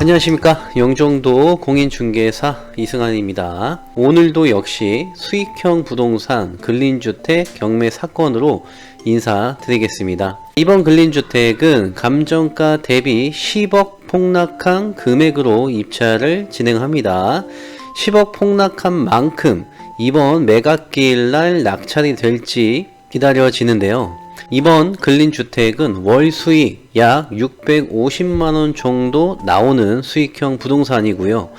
안녕하십니까. 영종도 공인중개사 이승환입니다. 오늘도 역시 수익형 부동산 근린주택 경매 사건으로 인사드리겠습니다. 이번 근린주택은 감정가 대비 10억 폭락한 금액으로 입찰을 진행합니다. 10억 폭락한 만큼 이번 매각기일날 낙찰이 될지 기다려지는데요. 이번 근린주택은 월 수익 약 650만원 정도 나오는 수익형 부동산이고요.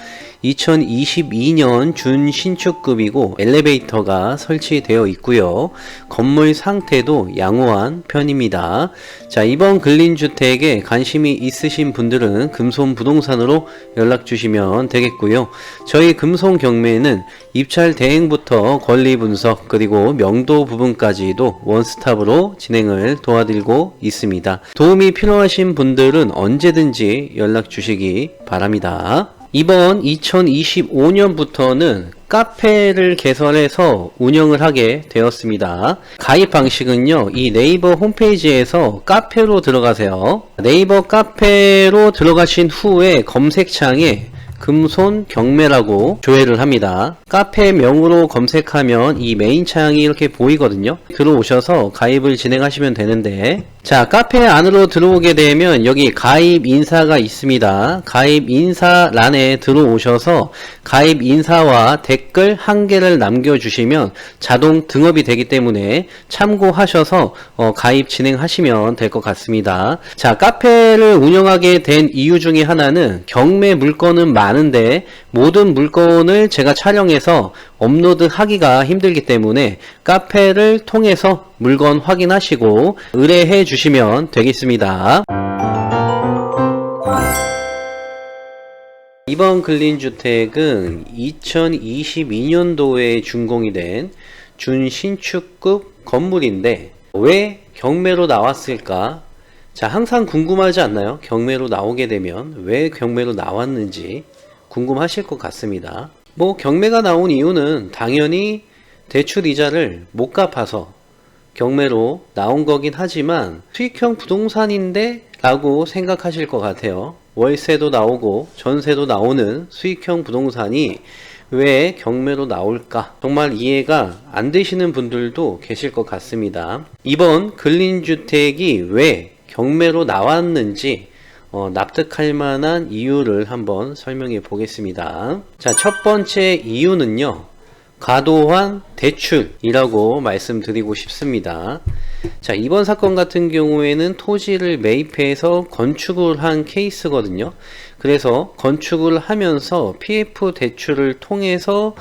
2022년 준신축급이고 엘리베이터가 설치되어 있고요. 건물 상태도 양호한 편입니다. 자, 이번 근린주택에 관심이 있으신 분들은 금손부동산으로 연락 주시면 되겠고요. 저희 금손경매는 입찰 대행부터 권리 분석 그리고 명도 부분까지도 원스톱으로 진행을 도와드리고 있습니다. 도움이 필요하신 분들은 언제든지 연락 주시기 바랍니다. 이번 2025년부터는 카페를 개설해서 운영을 하게 되었습니다. 가입 방식은요, 이 네이버 홈페이지에서 카페로 들어가세요. 네이버 카페로 들어가신 후에 검색창에 금손 경매라고 조회를 합니다. 카페명으로 검색하면 이 메인 창이 이렇게 보이거든요. 들어오셔서 가입을 진행하시면 되는데, 자, 카페 안으로 들어오게 되면 여기 가입 인사가 있습니다. 가입 인사란에 들어오셔서 가입 인사와 댓글 1개를 남겨주시면 자동 등업이 되기 때문에 참고하셔서 가입 진행하시면 될 것 같습니다. 자, 카페를 운영하게 된 이유 중에 하나는 경매 물건은 많은데 모든 물건을 제가 촬영해서 업로드 하기가 힘들기 때문에 카페를 통해서 물건 확인하시고 의뢰해 주시면 되겠습니다. 이번 근린주택은 2022년도에 준공이 된 준신축급 건물인데 왜 경매로 나왔을까? 자, 항상 궁금하지 않나요? 경매로 나오게 되면 왜 경매로 나왔는지 궁금하실 것 같습니다. 경매가 나온 이유는 당연히 대출 이자를 못 갚아서 경매로 나온 거긴 하지만 수익형 부동산인데 라고 생각하실 것 같아요. 월세도 나오고 전세도 나오는 수익형 부동산이 왜 경매로 나올까? 정말 이해가 안 되시는 분들도 계실 것 같습니다. 이번 근린주택이 왜 경매로 나왔는지 납득할 만한 이유를 한번 설명해 보겠습니다. 자, 첫 번째 이유는요, 과도한 대출이라고 말씀드리고 싶습니다. 자, 이번 사건 같은 경우에는 토지를 매입해서 건축을 한 케이스거든요. 그래서 건축을 하면서 PF 대출을 통해서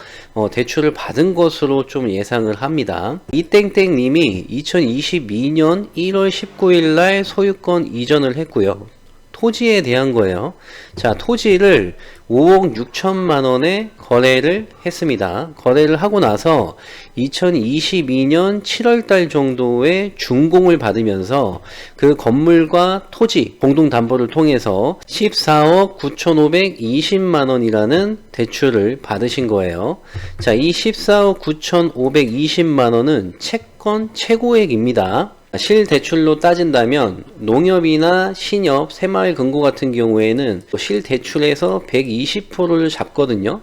대출을 받은 것으로 좀 예상을 합니다. 이땡땡님이 2022년 1월 19일 날 소유권 이전을 했고요. 토지에 대한 거예요. 자, 토지를 5억 6천만 원에 거래를 했습니다. 거래를 하고 나서 2022년 7월 달 정도에 준공을 받으면서 그 건물과 토지 공동담보를 통해서 14억 9,520만 원이라는 대출을 받으신 거예요. 자, 이 14억 9,520만 원은 채권 최고액입니다. 실대출로 따진다면 농협이나 신협, 새마을금고 같은 경우에는 실대출에서 120%를 잡거든요.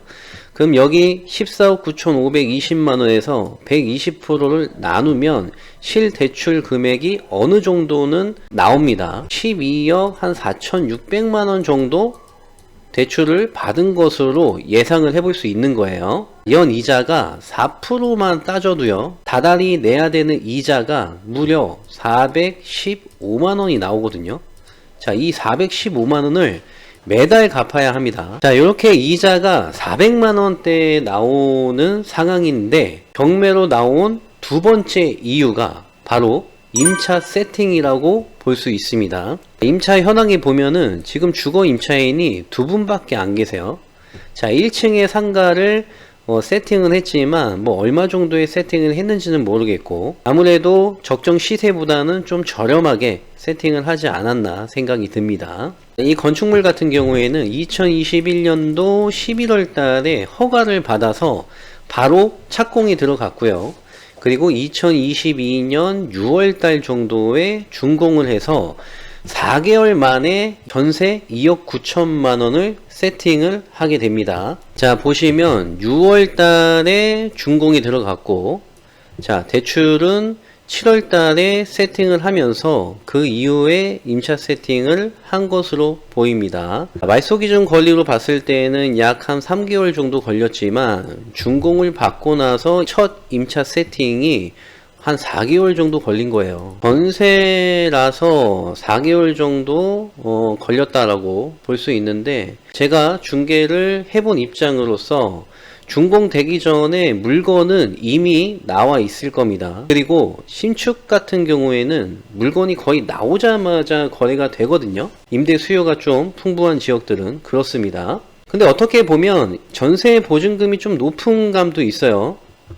그럼 여기 14억 9,520만원에서 120%를 나누면 실대출 금액이 어느 정도는 나옵니다. 12억 한 4,600만원 정도 대출을 받은 것으로 예상을 해볼 수 있는 거예요. 연 이자가 4%만 따져도요, 다달이 내야 되는 이자가 무려 415만원이 나오거든요. 자, 이 415만원을 매달 갚아야 합니다. 자, 이렇게 이자가 400만원대에 나오는 상황인데 경매로 나온 두 번째 이유가 바로 임차 세팅이라고 볼 수 있습니다. 임차 현황에 보면은 지금 주거 임차인이 두 분밖에 안 계세요. 자, 1층의 상가를 세팅은 했지만 얼마 정도의 세팅을 했는지는 모르겠고, 아무래도 적정 시세보다는 좀 저렴하게 세팅을 하지 않았나 생각이 듭니다. 이 건축물 같은 경우에는 2021년도 11월 달에 허가를 받아서 바로 착공이 들어갔고요. 그리고 2022년 6월 달 정도에 준공을 해서 4개월 만에 전세 2억 9천만 원을 세팅을 하게 됩니다. 자, 보시면 6월 달에 준공이 들어갔고, 자, 대출은 7월 달에 세팅을 하면서 그 이후에 임차 세팅을 한 것으로 보입니다. 말소 기준 권리로 봤을 때는 약 한 3개월 정도 걸렸지만 준공을 받고 나서 첫 임차 세팅이 한 4개월 정도 걸린 거예요. 전세라서 4개월 정도 걸렸다라고 볼 수 있는데, 제가 중개를 해본 입장으로서 준공되기 전에 물건은 이미 나와 있을 겁니다. 그리고 신축 같은 경우에는 물건이 거의 나오자마자 거래가 되거든요. 임대 수요가 좀 풍부한 지역들은 그렇습니다. 근데 어떻게 보면 전세 보증금이 좀 높은 감도 있어요.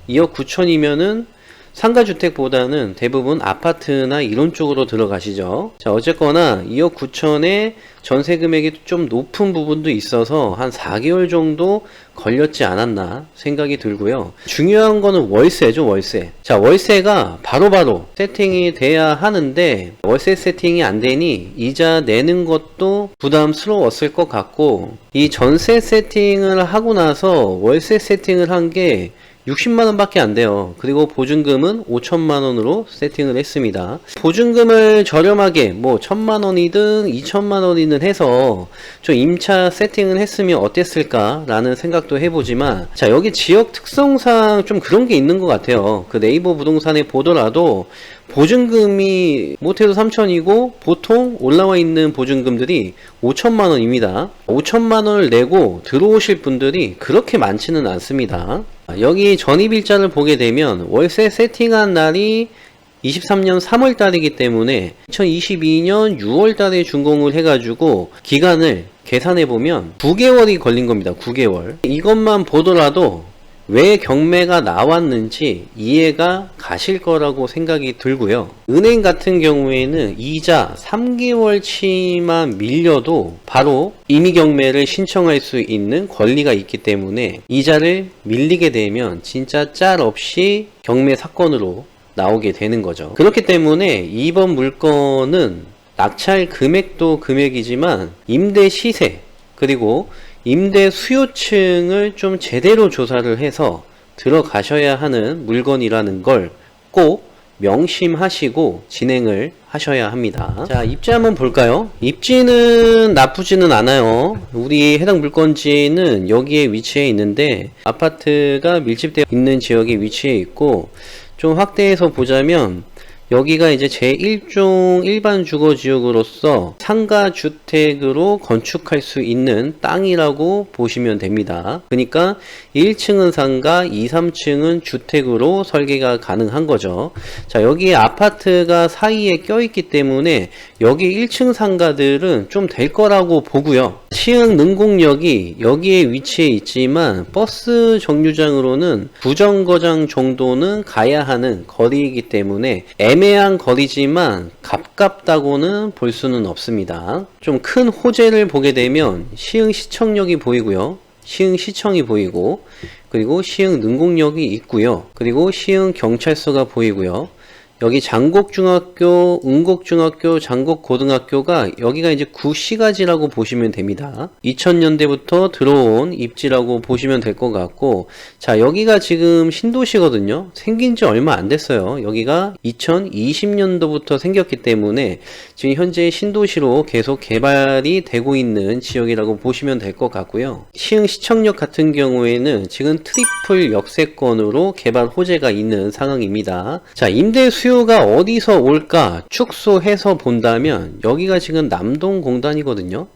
2억 9천이면은 상가주택보다는 대부분 아파트나 이런 쪽으로 들어가시죠. 자, 어쨌거나 2억 9천에 전세 금액이 좀 높은 부분도 있어서 한 4개월 정도 걸렸지 않았나 생각이 들고요. 중요한 거는 월세죠, 월세. 자, 월세가 바로바로 세팅이 돼야 하는데 월세 세팅이 안 되니 이자 내는 것도 부담스러웠을 것 같고, 이 전세 세팅을 하고 나서 월세 세팅을 한 게 60만원 밖에 안 돼요. 그리고 보증금은 5천만원으로 세팅을 했습니다. 보증금을 저렴하게 뭐 1000만원이든 2000만원이든 해서 좀 임차 세팅을 했으면 어땠을까 라는 생각도 해보지만, 자, 여기 지역 특성상 좀 그런 게 있는 것 같아요. 그 네이버 부동산에 보더라도 보증금이 못해도 3천이고 보통 올라와 있는 보증금들이 5천만원입니다. 5천만원을 내고 들어오실 분들이 그렇게 많지는 않습니다. 여기 전입일자를 보게 되면 월세 세팅한 날이 23년 3월 달이기 때문에 2022년 6월 달에 준공을 해가지고 기간을 계산해보면 9개월이 걸린 겁니다. 9개월. 이것만 보더라도 왜 경매가 나왔는지 이해가 가실 거라고 생각이 들고요. 은행 같은 경우에는 이자 3개월치만 밀려도 바로 임의 경매를 신청할 수 있는 권리가 있기 때문에 이자를 밀리게 되면 진짜 짤 없이 경매 사건으로 나오게 되는 거죠. 그렇기 때문에 이번 물건은 낙찰 금액도 금액이지만 임대 시세 그리고 임대 수요층을 좀 제대로 조사를 해서 들어가셔야 하는 물건이라는 걸 꼭 명심하시고 진행을 하셔야 합니다. 자, 입지 한번 볼까요? 입지는 나쁘지는 않아요. 우리 해당 물건지는 여기에 위치해 있는데 아파트가 밀집되어 있는 지역에 위치해 있고, 좀 확대해서 보자면 여기가 이제 제1종 일반 주거지역으로서 상가주택으로 건축할 수 있는 땅이라고 보시면 됩니다. 그러니까 1층은 상가, 2, 3층은 주택으로 설계가 가능한 거죠. 자, 여기에 아파트가 사이에 껴있기 때문에 여기 1층 상가들은 좀 될 거라고 보고요. 시흥 능곡역이 여기에 위치해 있지만 버스 정류장으로는 부정거장 정도는 가야 하는 거리이기 때문에 애매한 거리지만 가깝다고는 볼 수는 없습니다. 좀 큰 호재를 보게 되면 시흥시청역이 보이고요. 시흥시청이 보이고, 그리고 시흥 능곡역이 있고요. 그리고 시흥 경찰서가 보이고요. 여기 장곡중학교, 응곡중학교, 장곡고등학교가 여기가 이제 구시가지라고 보시면 됩니다. 2000년대부터 들어온 입지라고 보시면 될 것 같고, 자, 여기가 지금 신도시거든요. 생긴 지 얼마 안 됐어요. 여기가 2020년도부터 생겼기 때문에 지금 현재 신도시로 계속 개발이 되고 있는 지역이라고 보시면 될 것 같고요. 시흥시청역 같은 경우에는 지금 트리플 역세권으로 개발 호재가 있는 상황입니다. 자, 임대 수요가 어디서 올까 축소해서 본다면 여기가 지금 남동공단이거든요.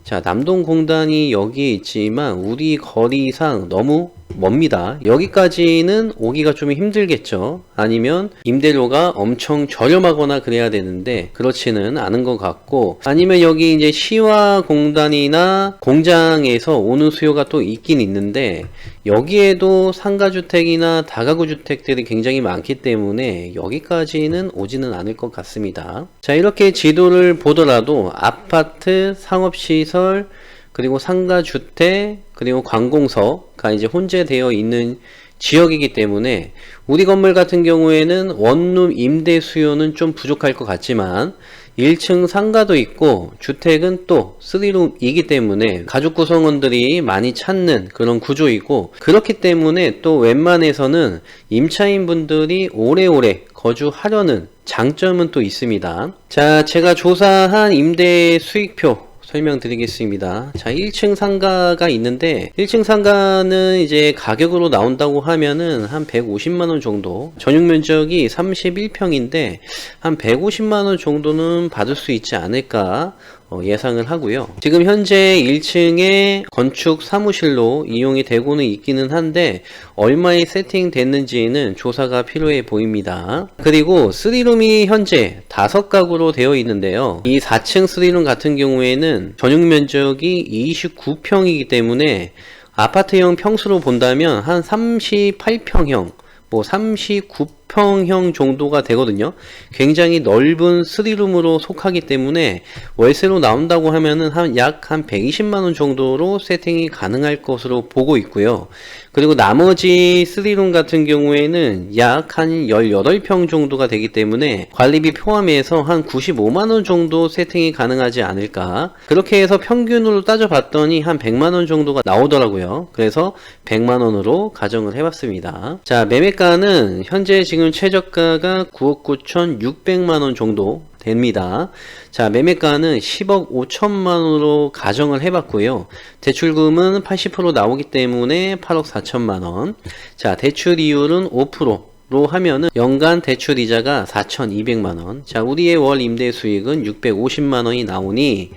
자, 남동공단이 여기에 있지만 우리 거리상 너무 멉니다. 여기까지는 오기가 좀 힘들겠죠. 아니면 임대료가 엄청 저렴하거나 그래야 되는데 그렇지는 않은 것 같고, 아니면 여기 이제 시화공단이나 공장에서 오는 수요가 또 있긴 있는데 여기에도 상가주택이나 다가구주택들이 굉장히 많기 때문에 여기까지는 오지는 않을 것 같습니다. 자, 이렇게 지도를 보더라도 아파트, 상업시설, 그리고 상가주택, 그리고 관공서가 이제 혼재되어 있는 지역이기 때문에 우리 건물 같은 경우에는 원룸 임대 수요는 좀 부족할 것 같지만 1층 상가도 있고 주택은 또 3룸이기 때문에 가족 구성원들이 많이 찾는 그런 구조이고, 그렇기 때문에 또 웬만해서는 임차인 분들이 오래오래 거주하려는 장점은 또 있습니다. 자, 제가 조사한 임대 수익표 설명드리겠습니다. 자, 1층 상가가 있는데 1층 상가는 이제 가격으로 나온다고 하면은 한 150만원 정도, 전용 면적이 31평인데 한 150만원 정도는 받을 수 있지 않을까 예상을 하고요. 지금 현재 1층에 건축 사무실로 이용이 되고는 있기는 한데 얼마에 세팅됐는지는 조사가 필요해 보입니다. 그리고 3룸이 현재 5가구로 되어 있는데요. 이 4층 3룸 같은 경우에는 전용 면적이 29평이기 때문에 아파트형 평수로 본다면 한 38평형, 39평형 정도가 되거든요. 굉장히 넓은 3룸으로 속하기 때문에 월세로 나온다고 하면은 약 120만원 정도로 세팅이 가능할 것으로 보고 있고요. 그리고 나머지 3룸 같은 경우에는 약 한 18평 정도가 되기 때문에 관리비 포함해서 한 95만원 정도 세팅이 가능하지 않을까. 그렇게 해서 평균으로 따져봤더니 한 100만원 정도가 나오더라고요. 그래서 100만원으로 가정을 해봤습니다. 자, 매매가는 현재 지금 최저가가 9억 9,600만원 정도 됩니다. 자, 매매가는 10억 5천만원으로 가정을 해봤고요. 대출금은 80% 나오기 때문에 8억 4천만원. 자, 대출 이율은 5%로 하면은 연간 대출 이자가 4,200만원. 자, 우리의 월 임대 수익은 650만원이 나오니,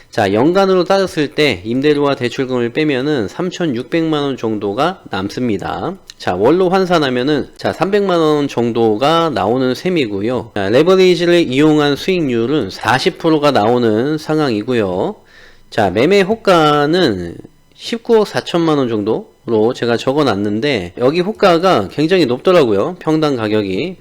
자, 연간으로 따졌을 때 임대료와 대출금을 빼면은 3,600만원 정도가 남습니다. 자, 월로 환산하면은 300만원 정도가 나오는 셈이고요. 자, 레버리지를 이용한 수익률은 40%가 나오는 상황이고요. 자, 매매 호가는 19억 4천만원 정도로 제가 적어 놨는데, 여기 호가가 굉장히 높더라고요. 평당 가격이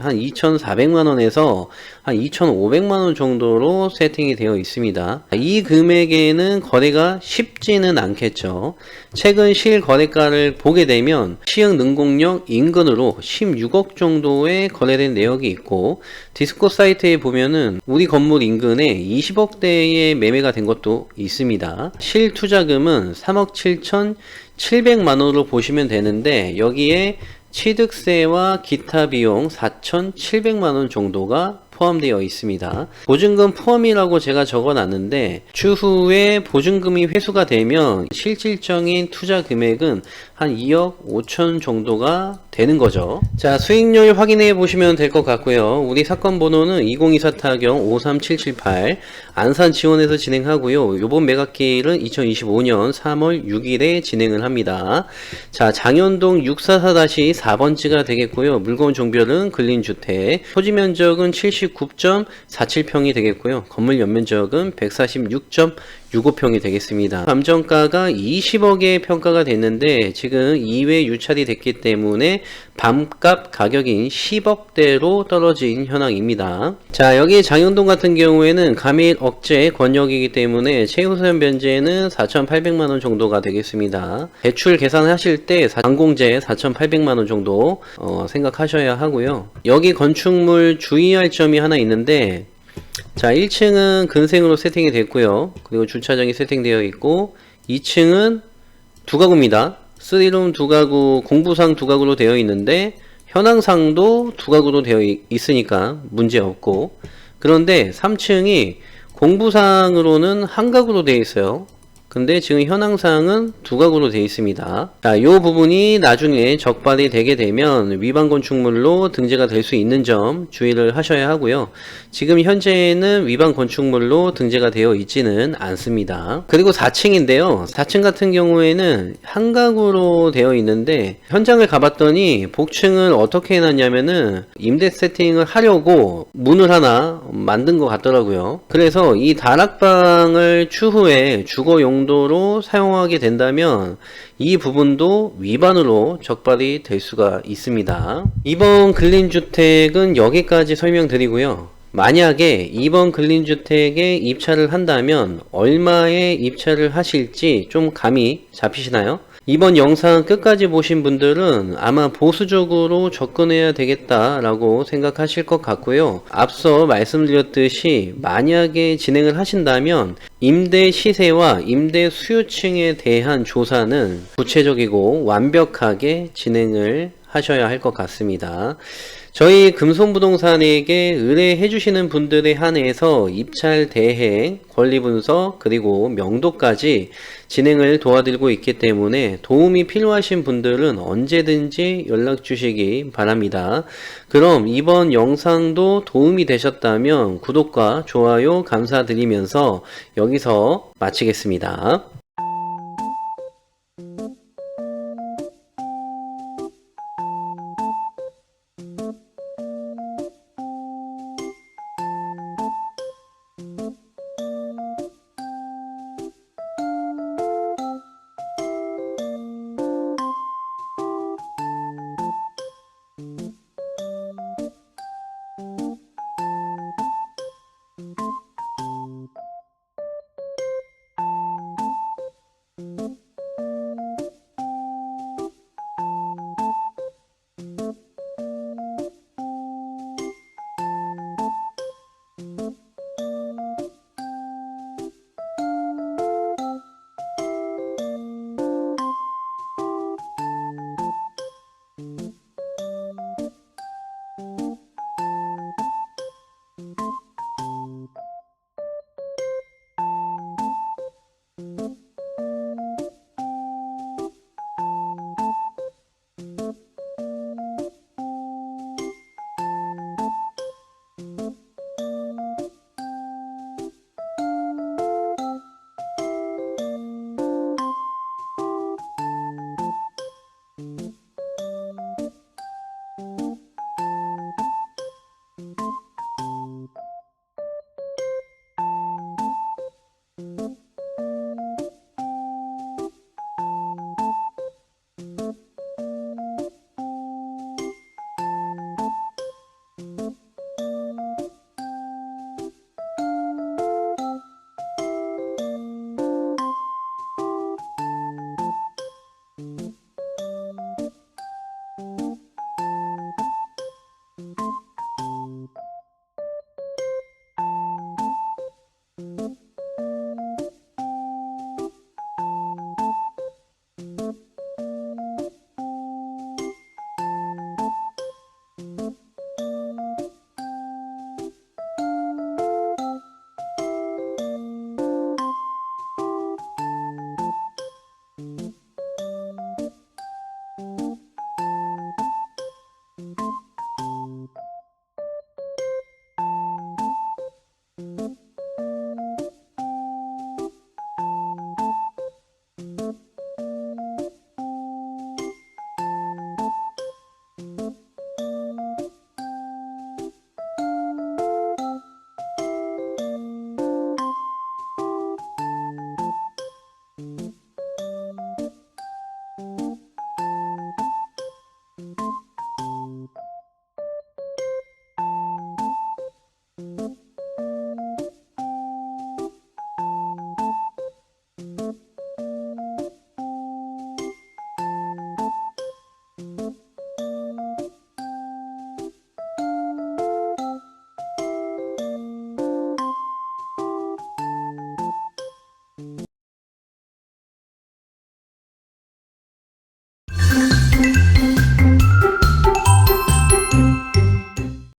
한 2,400만원에서 한 2,500만원 정도로 세팅이 되어 있습니다. 이 금액에는 거래가 쉽지는 않겠죠. 최근 실거래가를 보게 되면 시흥 능곡역 인근으로 16억 정도의 거래된 내역이 있고, 디스코 사이트에 보면은 우리 건물 인근에 20억대의 매매가 된 것도 있습니다. 실투자금은 3억 7,700만원으로 보시면 되는데, 여기에 취득세와 기타 비용 4,700만원 정도가 포함되어 있습니다. 보증금 포함이라고 제가 적어 놨는데, 추후에 보증금이 회수가 되면 실질적인 투자 금액은 한 2억 5천 정도가 되는 거죠. 자, 수익률 확인해 보시면 될 것 같고요. 우리 사건 번호는 2024 타경 53778 안산 지원에서 진행하고요. 요번 매각기일은 2025년 3월 6일에 진행을 합니다. 자, 장현동 644-4번지가 되겠고요. 물건 종별은 근린주택, 토지 면적은 79.47평이 되겠고요. 건물 연면적은 146.65평이 되겠습니다. 감정가가 20억에 평가가 됐는데 지금 2회 유찰이 됐기 때문에 밤값 가격인 10억대로 떨어진 현황입니다. 자, 여기 장현동 같은 경우에는 감일 억제 권역이기 때문에 최우선 변제는 4,800만원 정도가 되겠습니다. 대출 계산하실 때 완공제 4,800만원 정도 생각하셔야 하고요. 여기 건축물 주의할 점이 하나 있는데, 자, 1층은 근생으로 세팅이 됐고요. 그리고 주차장이 세팅되어 있고, 2층은 2가구입니다. 3룸 2가구, 공부상 2가구로 되어 있는데 현황상도 2가구로 되어 있으니까 문제 없고, 그런데 3층이 공부상으로는 1가구로 되어 있어요. 근데 지금 현황상은 2가구로 되어 있습니다. 자, 요 부분이 나중에 적발이 되게 되면 위반 건축물로 등재가 될 수 있는 점 주의를 하셔야 하고요. 지금 현재는 위반 건축물로 등재가 되어 있지는 않습니다. 그리고 4층인데요. 4층 같은 경우에는 1가구로 되어 있는데, 현장을 가봤더니 복층을 어떻게 해놨냐면은 임대 세팅을 하려고 문을 하나 만든 것 같더라고요. 그래서 이 다락방을 추후에 주거용 정도로 사용하게 된다면 이 부분도 위반으로 적발이 될 수가 있습니다. 이번 근린주택은 여기까지 설명드리고요. 만약에 이번 근린주택에 입찰을 한다면 얼마에 입찰을 하실지 좀 감이 잡히시나요? 이번 영상 끝까지 보신 분들은 아마 보수적으로 접근해야 되겠다라고 생각하실 것 같고요. 앞서 말씀드렸듯이 만약에 진행을 하신다면 임대 시세와 임대 수요층에 대한 조사는 구체적이고 완벽하게 진행을 하셔야 할 것 같습니다. 저희 금손부동산에게 의뢰해 주시는 분들에 한해서 입찰 대행, 권리 분석, 그리고 명도까지 진행을 도와드리고 있기 때문에 도움이 필요하신 분들은 언제든지 연락 주시기 바랍니다. 그럼 이번 영상도 도움이 되셨다면 구독과 좋아요 감사드리면서 여기서 마치겠습니다.